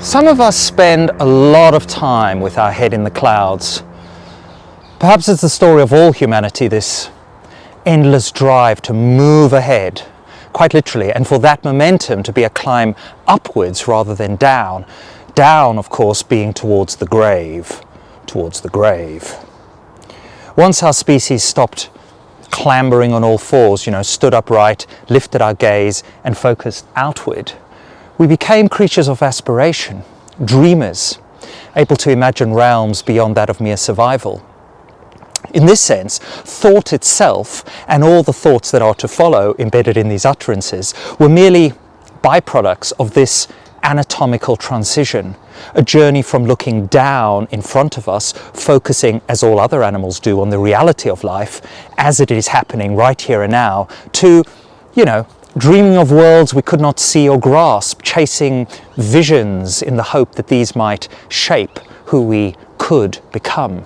Some of us spend a lot of time with our head in the clouds. Perhaps it's the story of all humanity, this endless drive to move ahead, quite literally, and for that momentum to be a climb upwards rather than down. Down, of course, being towards the grave, Once our species stopped clambering on all fours, stood upright, lifted our gaze and focused outward, we became creatures of aspiration, dreamers, able to imagine realms beyond that of mere survival. In this sense, thought itself and all the thoughts that are to follow embedded in these utterances were merely byproducts of this anatomical transition, a journey from looking down in front of us, focusing, as all other animals do, on the reality of life as it is happening right here and now, to, dreaming of worlds we could not see or grasp, chasing visions in the hope that these might shape who we could become.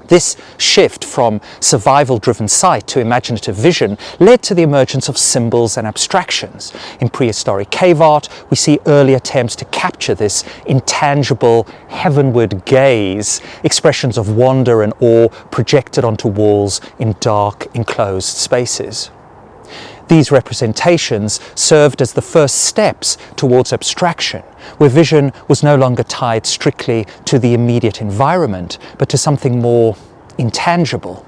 This shift from survival-driven sight to imaginative vision led to the emergence of symbols and abstractions. In prehistoric cave art, we see early attempts to capture this intangible, heavenward gaze, expressions of wonder and awe projected onto walls in dark, enclosed spaces. These representations served as the first steps towards abstraction, where vision was no longer tied strictly to the immediate environment, but to something more intangible.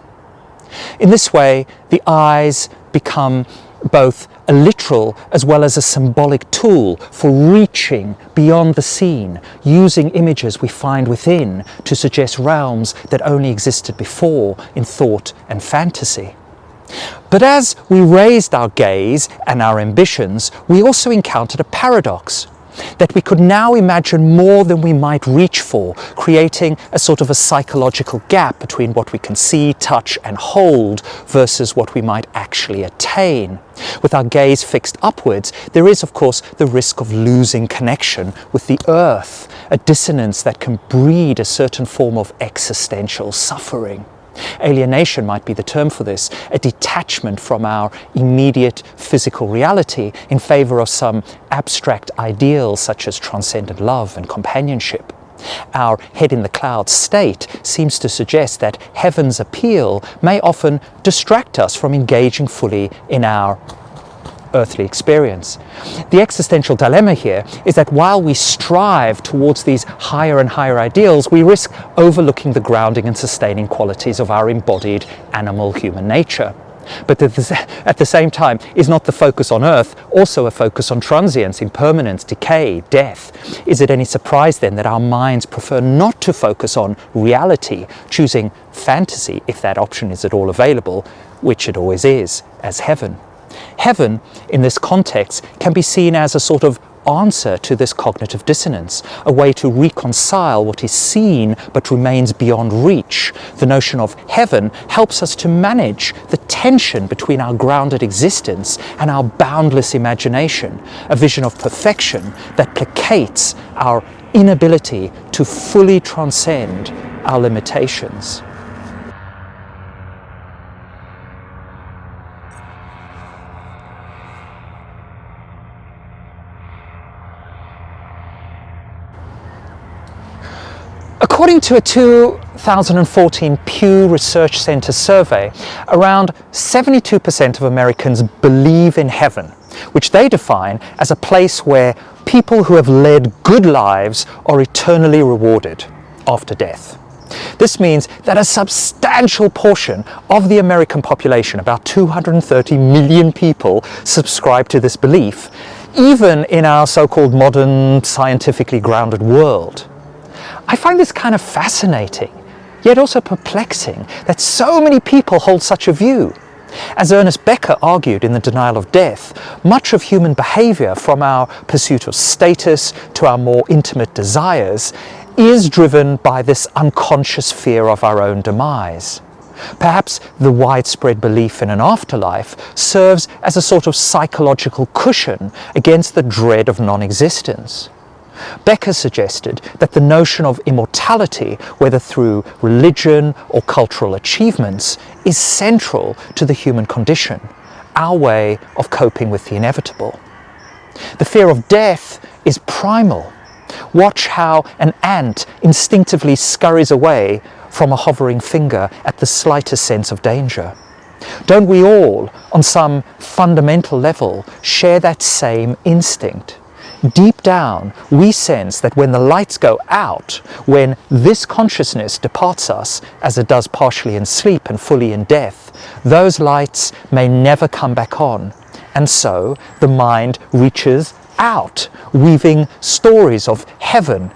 In this way, the eyes become both a literal as well as a symbolic tool for reaching beyond the seen, using images we find within to suggest realms that only existed before in thought and fantasy. But as we raised our gaze and our ambitions, we also encountered a paradox, that we could now imagine more than we might reach for, creating a sort of a psychological gap between what we can see, touch and hold versus what we might actually attain. With our gaze fixed upwards, there is of course the risk of losing connection with the earth, a dissonance that can breed a certain form of existential suffering. Alienation might be the term for this, a detachment from our immediate physical reality in favor of some abstract ideals such as transcendent love and companionship. Our head in the clouds state seems to suggest that heaven's appeal may often distract us from engaging fully in our earthly experience. The existential dilemma here is that while we strive towards these higher and higher ideals, we risk overlooking the grounding and sustaining qualities of our embodied animal human nature. But at the same time, is not the focus on earth also a focus on transience, impermanence, decay, death? Is it any surprise then that our minds prefer not to focus on reality, choosing fantasy, if that option is at all available, which it always is, as heaven? Heaven, in this context, can be seen as a sort of answer to this cognitive dissonance, a way to reconcile what is seen but remains beyond reach. The notion of heaven helps us to manage the tension between our grounded existence and our boundless imagination, a vision of perfection that placates our inability to fully transcend our limitations. According to a 2014 Pew Research Center survey, around 72% of Americans believe in heaven, which they define as a place where people who have led good lives are eternally rewarded after death. This means that a substantial portion of the American population, about 230 million people, subscribe to this belief, even in our so-called modern, scientifically grounded world. I find this kind of fascinating, yet also perplexing, that so many people hold such a view. As Ernest Becker argued in The Denial of Death, much of human behavior, from our pursuit of status to our more intimate desires, is driven by this unconscious fear of our own demise. Perhaps the widespread belief in an afterlife serves as a sort of psychological cushion against the dread of non-existence. Becker suggested that the notion of immortality, whether through religion or cultural achievements, is central to the human condition, our way of coping with the inevitable. The fear of death is primal, Watch how an ant instinctively scurries away from a hovering finger at the slightest sense of danger. Don't we all, on some fundamental level, share that same instinct? Deep down, we sense that when the lights go out, when this consciousness departs us, as it does partially in sleep and fully in death, those lights may never come back on. And so the mind reaches out, weaving stories of heaven,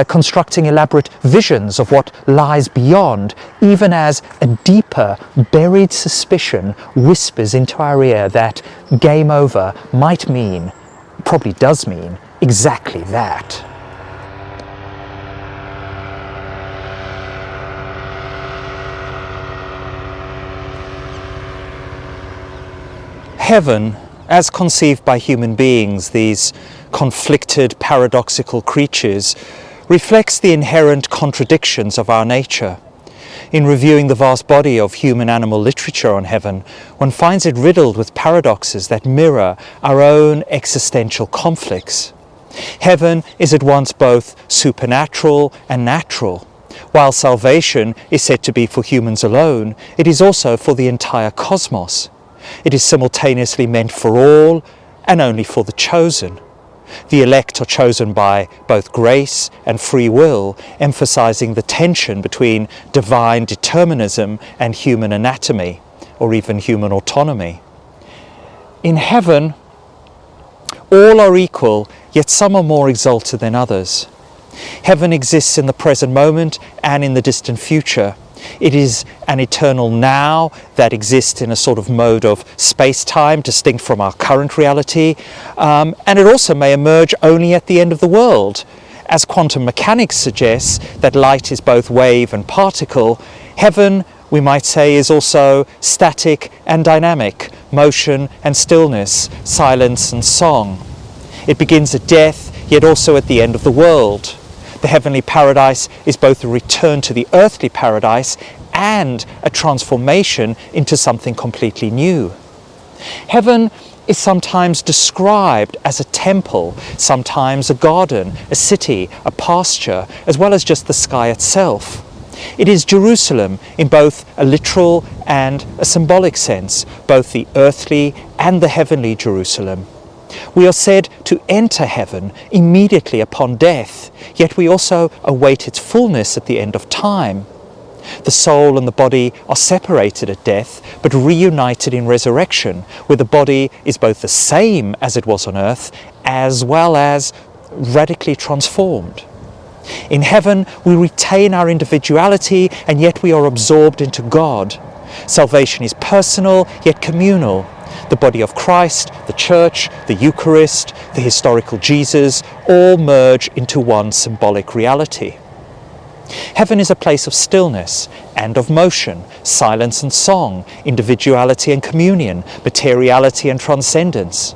constructing elaborate visions of what lies beyond, even as a deeper, buried suspicion whispers into our ear that game over might mean, probably does mean, exactly that. Heaven, as conceived by human beings, these conflicted, paradoxical creatures, reflects the inherent contradictions of our nature. In reviewing the vast body of human animal literature on heaven, one finds it riddled with paradoxes that mirror our own existential conflicts. Heaven is at once both supernatural and natural. While salvation is said to be for humans alone, it is also for the entire cosmos. It is simultaneously meant for all and only for the chosen. The elect are chosen by both grace and free will, emphasizing the tension between divine determinism and human anatomy, or even human autonomy. In heaven, all are equal, yet some are more exalted than others. Heaven exists in the present moment and in the distant future. It is an eternal now that exists in a sort of mode of space-time distinct from our current reality, and it also may emerge only at the end of the world. As quantum mechanics suggests that light is both wave and particle, heaven, we might say, is also static and dynamic, motion and stillness, silence and song. It begins at death, yet also at the end of the world. The heavenly paradise is both a return to the earthly paradise and a transformation into something completely new. Heaven is sometimes described as a temple, sometimes a garden, a city, a pasture, as well as just the sky itself. It is Jerusalem in both a literal and a symbolic sense, both the earthly and the heavenly Jerusalem. We are said to enter heaven immediately upon death, yet we also await its fullness at the end of time. The soul and the body are separated at death, but reunited in resurrection, where the body is both the same as it was on earth, as well as radically transformed. In heaven, we retain our individuality, and yet we are absorbed into God. Salvation is personal, yet communal. The body of Christ, the Church, the Eucharist, the historical Jesus, all merge into one symbolic reality. Heaven is a place of stillness and of motion, silence and song, individuality and communion, materiality and transcendence.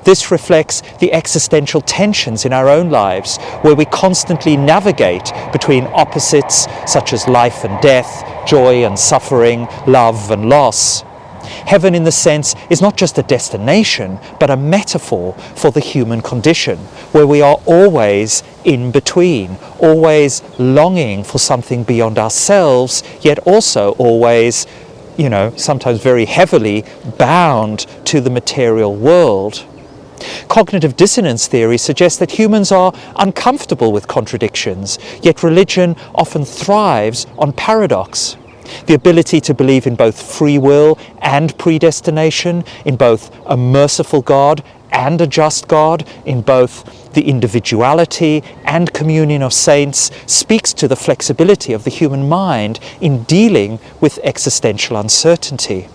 This reflects the existential tensions in our own lives, where we constantly navigate between opposites such as life and death, joy and suffering, love and loss. Heaven, in the sense, is not just a destination, but a metaphor for the human condition, where we are always in between, always longing for something beyond ourselves, yet also always, sometimes very heavily bound to the material world. Cognitive dissonance theory suggests that humans are uncomfortable with contradictions, yet religion often thrives on paradox. The ability to believe in both free will and predestination, in both a merciful God and a just God, in both the individuality and communion of saints, speaks to the flexibility of the human mind in dealing with existential uncertainty.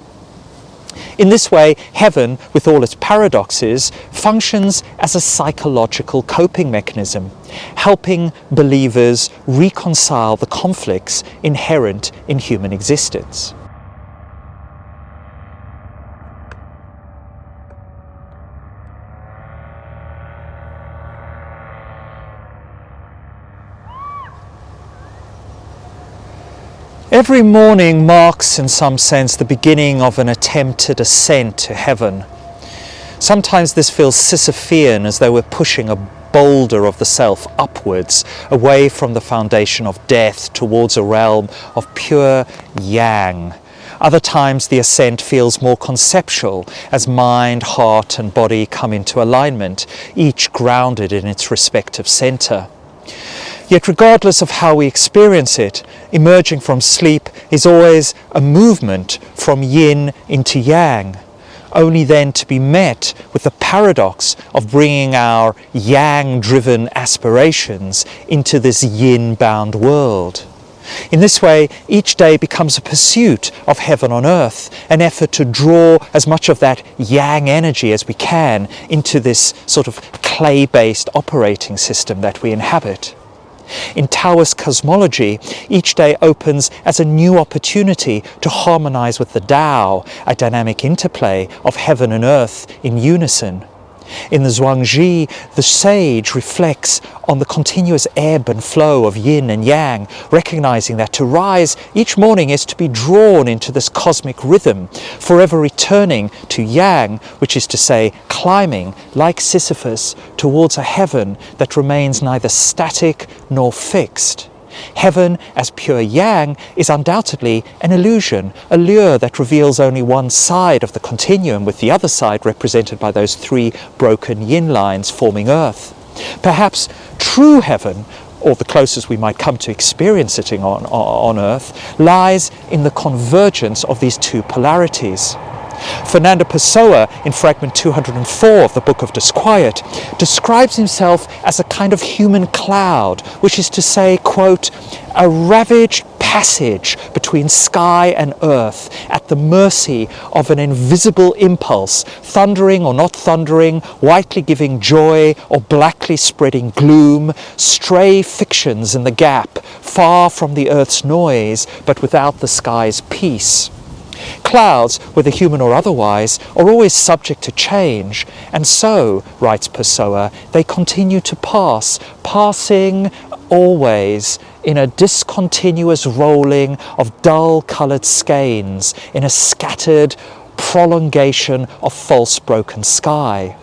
In this way, heaven, with all its paradoxes, functions as a psychological coping mechanism, helping believers reconcile the conflicts inherent in human existence. Every morning marks, in some sense, the beginning of an attempted ascent to heaven. Sometimes this feels Sisyphean, as though we're pushing a boulder of the self upwards, away from the foundation of death towards a realm of pure yang. Other times the ascent feels more conceptual as mind, heart and body come into alignment, each grounded in its respective centre. Yet regardless of how we experience it, emerging from sleep is always a movement from yin into yang, only then to be met with the paradox of bringing our yang-driven aspirations into this yin-bound world. In this way, each day becomes a pursuit of heaven on earth, an effort to draw as much of that yang energy as we can into this sort of clay-based operating system that we inhabit. In Taoist cosmology, each day opens as a new opportunity to harmonize with the Tao, a dynamic interplay of heaven and earth in unison. In the Zhuangzi, the sage reflects on the continuous ebb and flow of yin and yang, recognizing that to rise each morning is to be drawn into this cosmic rhythm, forever returning to yang, which is to say, climbing, like Sisyphus, towards a heaven that remains neither static nor fixed. Heaven as pure yang is undoubtedly an illusion, a lure that reveals only one side of the continuum, with the other side represented by those three broken yin lines forming earth. Perhaps true heaven, or the closest we might come to experiencing on earth, lies in the convergence of these two polarities. Fernando Pessoa, in fragment 204 of the Book of Disquiet, describes himself as a kind of human cloud, which is to say, quote, a ravaged passage between sky and earth at the mercy of an invisible impulse, thundering or not thundering, whitely giving joy or blackly spreading gloom, stray fictions in the gap, far from the earth's noise, but without the sky's peace. Clouds, whether human or otherwise, are always subject to change, and so, writes Pessoa, they continue to pass, passing always in a discontinuous rolling of dull-coloured skeins, in a scattered prolongation of false broken sky.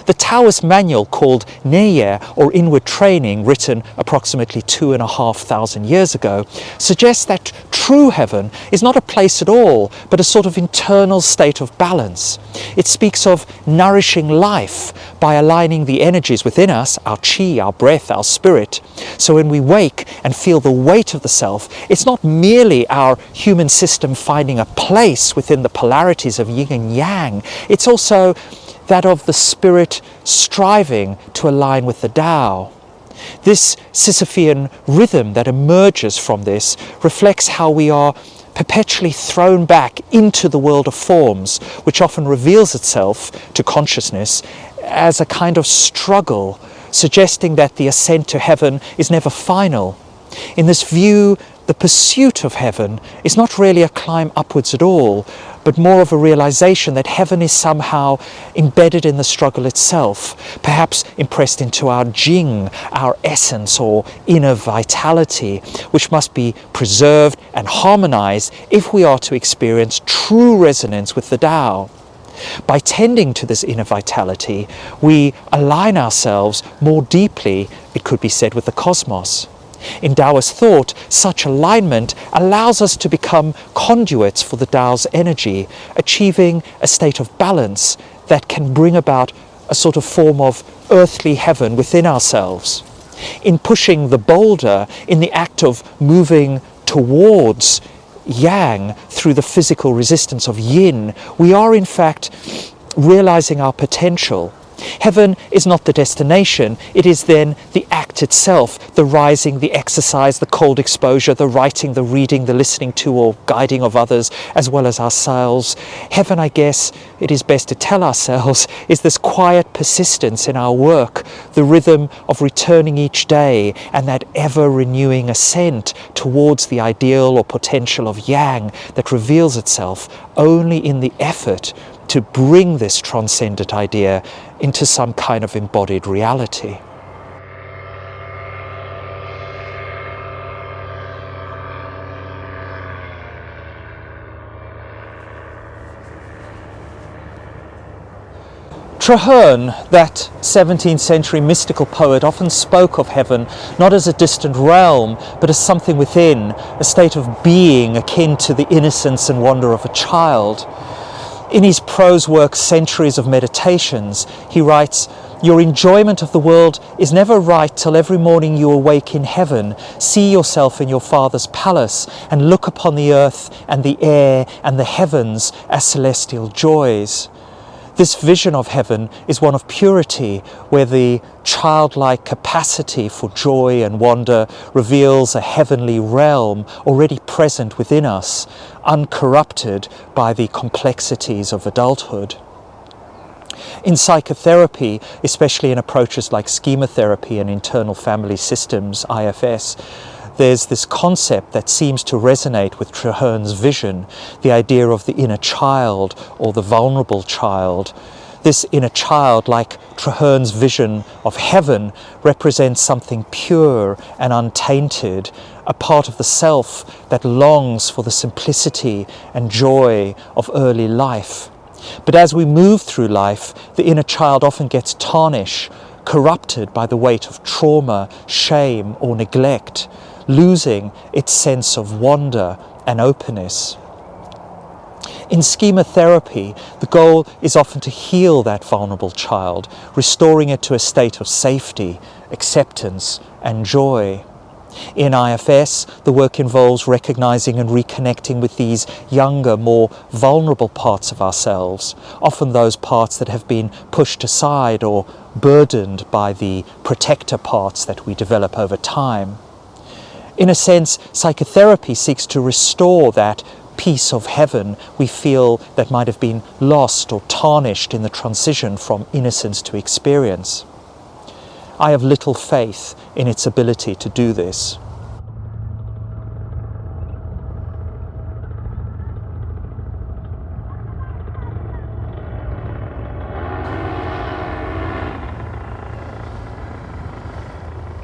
The Taoist manual called Neie, or Inward Training, written approximately 2,500 years ago, suggests that true heaven is not a place at all, but a sort of internal state of balance. It speaks of nourishing life by aligning the energies within us, our qi, our breath, our spirit. So when we wake and feel the weight of the self, it's not merely our human system finding a place within the polarities of yin and yang, it's also that of the spirit striving to align with the Tao. This Sisyphean rhythm that emerges from this reflects how we are perpetually thrown back into the world of forms, which often reveals itself to consciousness as a kind of struggle, suggesting that the ascent to heaven is never final. In this view, the pursuit of heaven is not really a climb upwards at all, but more of a realization that heaven is somehow embedded in the struggle itself, perhaps impressed into our Jing, our essence or inner vitality, which must be preserved and harmonized if we are to experience true resonance with the Tao. By tending to this inner vitality, we align ourselves more deeply, it could be said, with the cosmos. In Taoist thought, such alignment allows us to become conduits for the Tao's energy, achieving a state of balance that can bring about a sort of form of earthly heaven within ourselves. In pushing the boulder, in the act of moving towards yang through the physical resistance of yin, we are in fact realizing our potential. Heaven is not the destination, it is then the act itself, the rising, the exercise, the cold exposure, the writing, the reading, the listening to or guiding of others, as well as ourselves. Heaven, I guess, it is best to tell ourselves, is this quiet persistence in our work, the rhythm of returning each day, and that ever-renewing ascent towards the ideal or potential of yang that reveals itself only in the effort to bring this transcendent idea into some kind of embodied reality. Traherne, that 17th century mystical poet, often spoke of heaven not as a distant realm, but as something within, a state of being akin to the innocence and wonder of a child. In his prose work, Centuries of Meditations, he writes, "Your enjoyment of the world is never right till every morning you awake in heaven, see yourself in your Father's palace, and look upon the earth and the air and the heavens as celestial joys." This vision of heaven is one of purity, where the childlike capacity for joy and wonder reveals a heavenly realm already present within us, uncorrupted by the complexities of adulthood. In psychotherapy, especially in approaches like schema therapy and internal family systems, IFS, there's this concept that seems to resonate with Traherne's vision, the idea of the inner child or the vulnerable child. This inner child, like Traherne's vision of heaven, represents something pure and untainted, a part of the self that longs for the simplicity and joy of early life. But as we move through life, the inner child often gets tarnished, corrupted by the weight of trauma, shame, or neglect, losing its sense of wonder and openness. In schema therapy, the goal is often to heal that vulnerable child, restoring it to a state of safety, acceptance, and joy. In IFS, the work involves recognizing and reconnecting with these younger, more vulnerable parts of ourselves, often those parts that have been pushed aside or burdened by the protector parts that we develop over time. In a sense, psychotherapy seeks to restore that piece of heaven we feel that might have been lost or tarnished in the transition from innocence to experience. I have little faith in its ability to do this.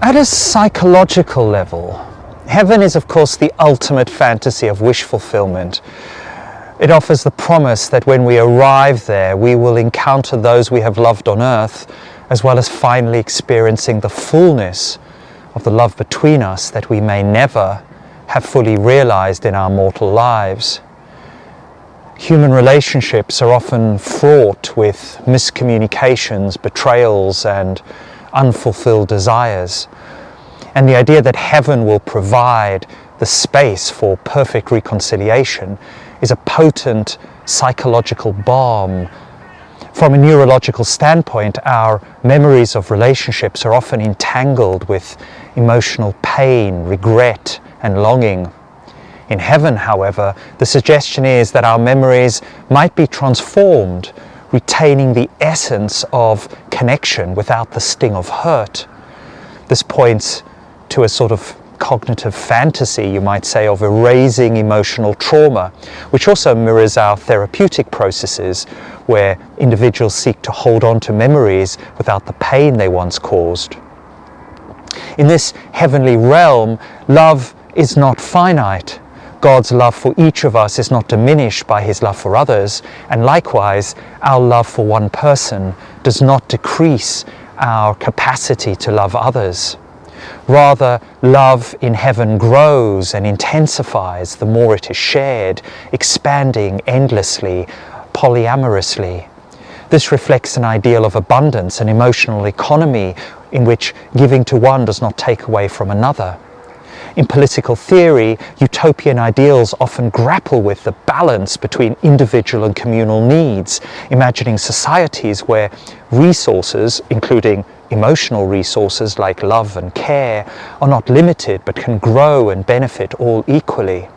At a psychological level, heaven is of course the ultimate fantasy of wish fulfillment. It offers the promise that when we arrive there, we will encounter those we have loved on earth, as well as finally experiencing the fullness of the love between us that we may never have fully realized in our mortal lives. Human relationships are often fraught with miscommunications, betrayals, and unfulfilled desires. And the idea that heaven will provide the space for perfect reconciliation is a potent psychological balm. From a neurological standpoint, our memories of relationships are often entangled with emotional pain, regret, and longing. In heaven, however, the suggestion is that our memories might be transformed, retaining the essence of connection without the sting of hurt. This points to a sort of cognitive fantasy, you might say, of erasing emotional trauma, which also mirrors our therapeutic processes, where individuals seek to hold on to memories without the pain they once caused. In this heavenly realm, love is not finite. God's love for each of us is not diminished by his love for others, and likewise, our love for one person does not decrease our capacity to love others. Rather, love in heaven grows and intensifies the more it is shared, expanding endlessly, polyamorously. This reflects an ideal of abundance, an emotional economy in which giving to one does not take away from another. In political theory, utopian ideals often grapple with the balance between individual and communal needs, imagining societies where resources, including emotional resources like love and care, are not limited but can grow and benefit all equally.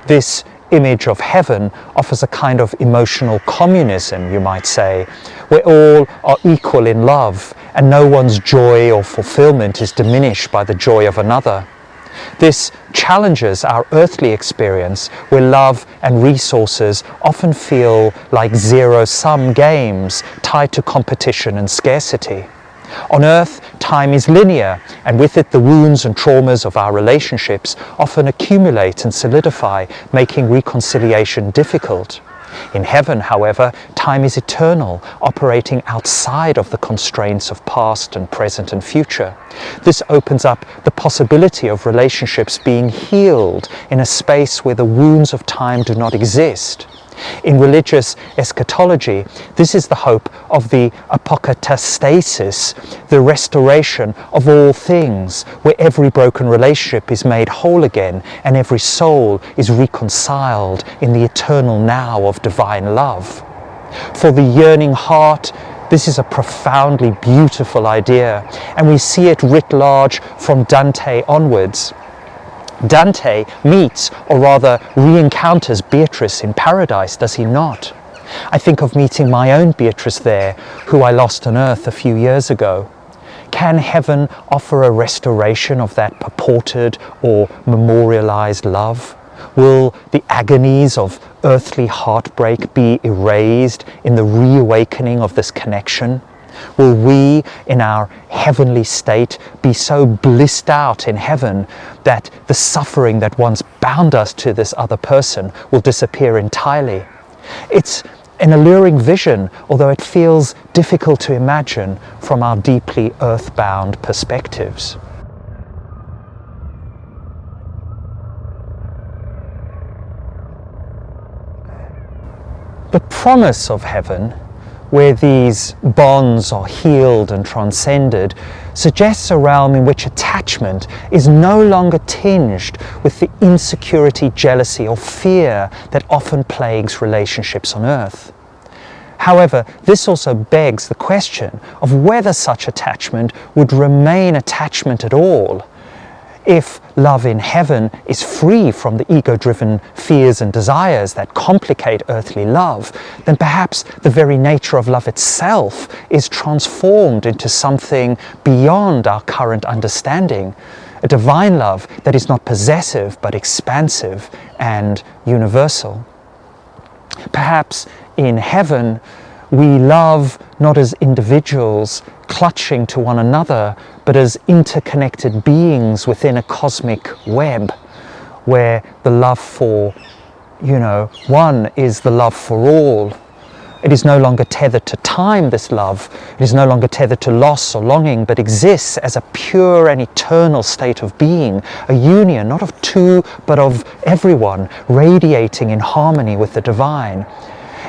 This image of heaven offers a kind of emotional communism, you might say, where all are equal in love and no one's joy or fulfillment is diminished by the joy of another. This challenges our earthly experience, where love and resources often feel like zero-sum games tied to competition and scarcity. On earth, time is linear, and with it the wounds and traumas of our relationships often accumulate and solidify, making reconciliation difficult. In heaven, however, time is eternal, operating outside of the constraints of past and present and future. This opens up the possibility of relationships being healed in a space where the wounds of time do not exist. In religious eschatology, this is the hope of the apokatastasis, the restoration of all things, where every broken relationship is made whole again and every soul is reconciled in the eternal now of divine love. For the yearning heart, this is a profoundly beautiful idea, and we see it writ large from Dante onwards. Dante meets, or rather re-encounters, Beatrice in paradise, does he not? I think of meeting my own Beatrice there, who I lost on earth a few years ago. Can heaven offer a restoration of that purported or memorialized love? Will the agonies of earthly heartbreak be erased in the reawakening of this connection? Will we, in our heavenly state, be so blissed out in heaven that the suffering that once bound us to this other person will disappear entirely? It's an alluring vision, although it feels difficult to imagine from our deeply earthbound perspectives. The promise of heaven, where these bonds are healed and transcended, suggests a realm in which attachment is no longer tinged with the insecurity, jealousy, or fear that often plagues relationships on earth. However, this also begs the question of whether such attachment would remain attachment at all. If love in heaven is free from the ego-driven fears and desires that complicate earthly love, then perhaps the very nature of love itself is transformed into something beyond our current understanding, a divine love that is not possessive but expansive and universal. Perhaps in heaven we love not as individuals clutching to one another, but as interconnected beings within a cosmic web, where the love for, one is the love for all. It is no longer tethered to time, this love. It is no longer tethered to loss or longing, but exists as a pure and eternal state of being, a union not of two, but of everyone, radiating in harmony with the divine.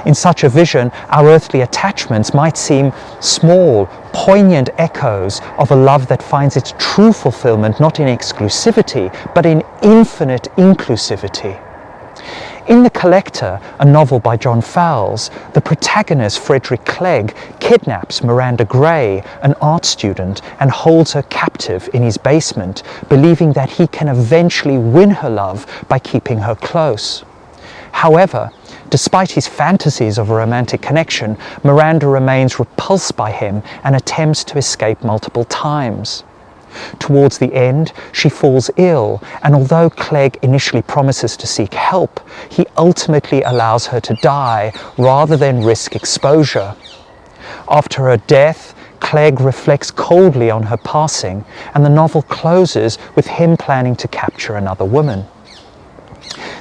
In such a vision, our earthly attachments might seem small, poignant echoes of a love that finds its true fulfillment not in exclusivity, but in infinite inclusivity. In The Collector, a novel by John Fowles, the protagonist, Frederick Clegg, kidnaps Miranda Gray, an art student, and holds her captive in his basement, believing that he can eventually win her love by keeping her close. However, despite his fantasies of a romantic connection, Miranda remains repulsed by him and attempts to escape multiple times. Towards the end, she falls ill, and although Clegg initially promises to seek help, he ultimately allows her to die rather than risk exposure. After her death, Clegg reflects coldly on her passing, and the novel closes with him planning to capture another woman.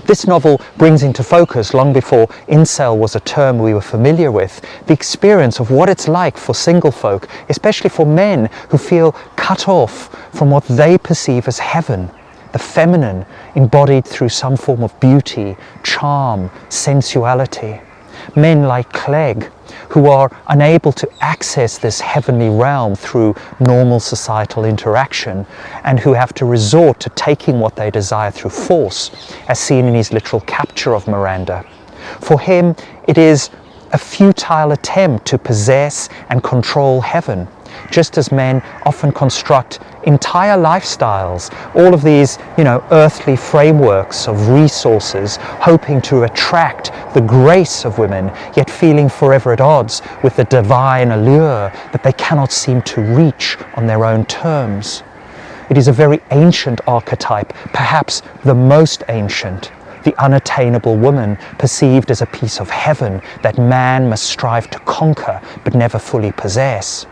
This novel brings into focus, long before incel was a term we were familiar with, the experience of what it's like for single folk, especially for men who feel cut off from what they perceive as heaven, the feminine embodied through some form of beauty, charm, sensuality. Men like Clegg, who are unable to access this heavenly realm through normal societal interaction, and who have to resort to taking what they desire through force, as seen in his literal capture of Miranda. For him, it is a futile attempt to possess and control heaven, just as men often construct entire lifestyles, all of these, earthly frameworks of resources, hoping to attract the grace of women, yet feeling forever at odds with the divine allure that they cannot seem to reach on their own terms. It is a very ancient archetype, perhaps the most ancient, the unattainable woman perceived as a piece of heaven that man must strive to conquer but never fully possess.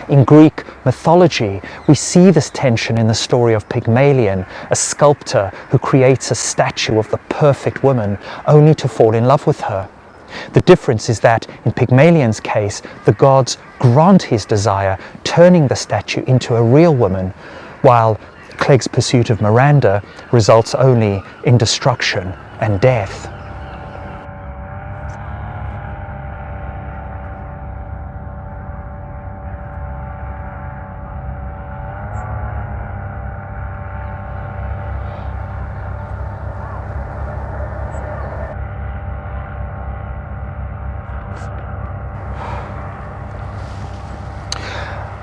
In Greek mythology, we see this tension in the story of Pygmalion, a sculptor who creates a statue of the perfect woman only to fall in love with her. The difference is that in Pygmalion's case, the gods grant his desire, turning the statue into a real woman, while Clegg's pursuit of Miranda results only in destruction and death.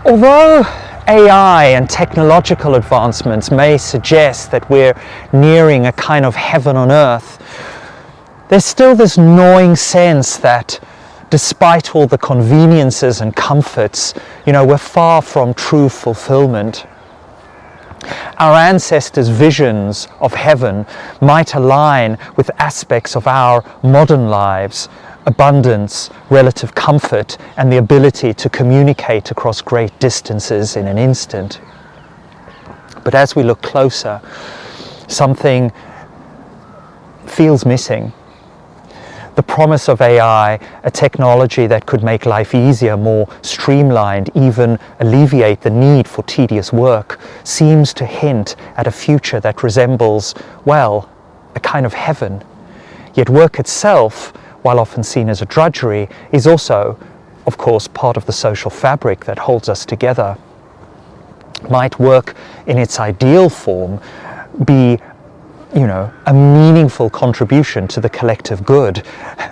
Although AI and technological advancements may suggest that we're nearing a kind of heaven on earth, there's still this gnawing sense that despite all the conveniences and comforts, we're far from true fulfillment. Our ancestors' visions of heaven might align with aspects of our modern lives: abundance, relative comfort, and the ability to communicate across great distances in an instant. But as we look closer, something feels missing. The promise of AI, a technology that could make life easier, more streamlined, even alleviate the need for tedious work, seems to hint at a future that resembles, well, a kind of heaven. Yet work itself, while often seen as a drudgery, is also, of course, part of the social fabric that holds us together. Might work in its ideal form be, a meaningful contribution to the collective good?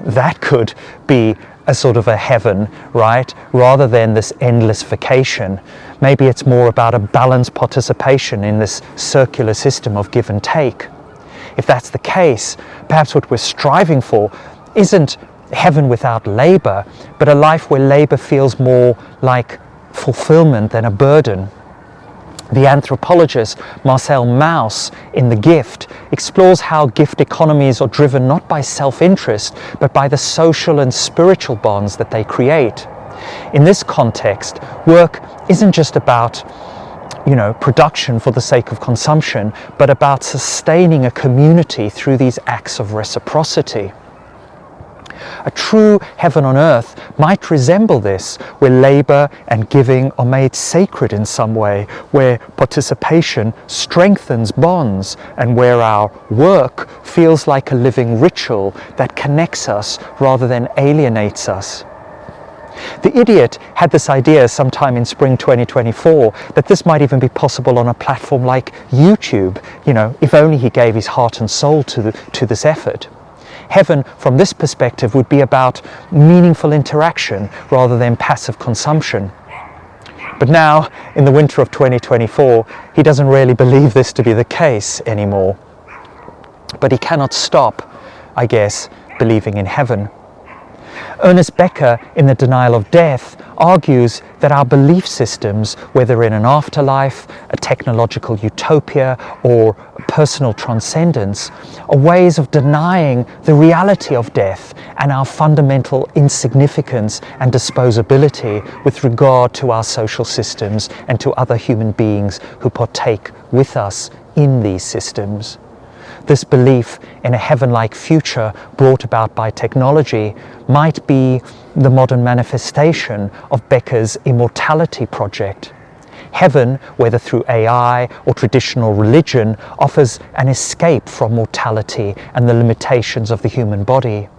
That could be a sort of a heaven, right? Rather than this endless vacation. Maybe it's more about a balanced participation in this circular system of give and take. If that's the case, perhaps what we're striving for isn't heaven without labor, but a life where labor feels more like fulfillment than a burden. The anthropologist Marcel Mauss, in The Gift, explores how gift economies are driven not by self-interest, but by the social and spiritual bonds that they create. In this context, work isn't just about production for the sake of consumption, but about sustaining a community through these acts of reciprocity. A true heaven on earth might resemble this, where labor and giving are made sacred in some way, where participation strengthens bonds, and where our work feels like a living ritual that connects us rather than alienates us. The Idiot had this idea sometime in spring 2024 that this might even be possible on a platform like YouTube, if only he gave his heart and soul to this effort. Heaven, from this perspective, would be about meaningful interaction rather than passive consumption. But now, in the winter of 2024, he doesn't really believe this to be the case anymore. But he cannot stop, I guess, believing in heaven. Ernest Becker, in The Denial of Death, argues that our belief systems, whether in an afterlife, a technological utopia, or personal transcendence, are ways of denying the reality of death and our fundamental insignificance and disposability with regard to our social systems and to other human beings who partake with us in these systems. This belief in a heaven-like future brought about by technology might be the modern manifestation of Becker's immortality project. Heaven, whether through AI or traditional religion, offers an escape from mortality and the limitations of the human body.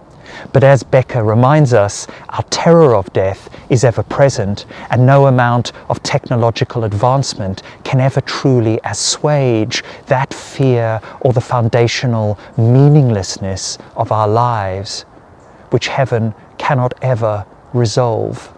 But as Becker reminds us, our terror of death is ever present, and no amount of technological advancement can ever truly assuage that fear or the foundational meaninglessness of our lives, which heaven cannot ever resolve.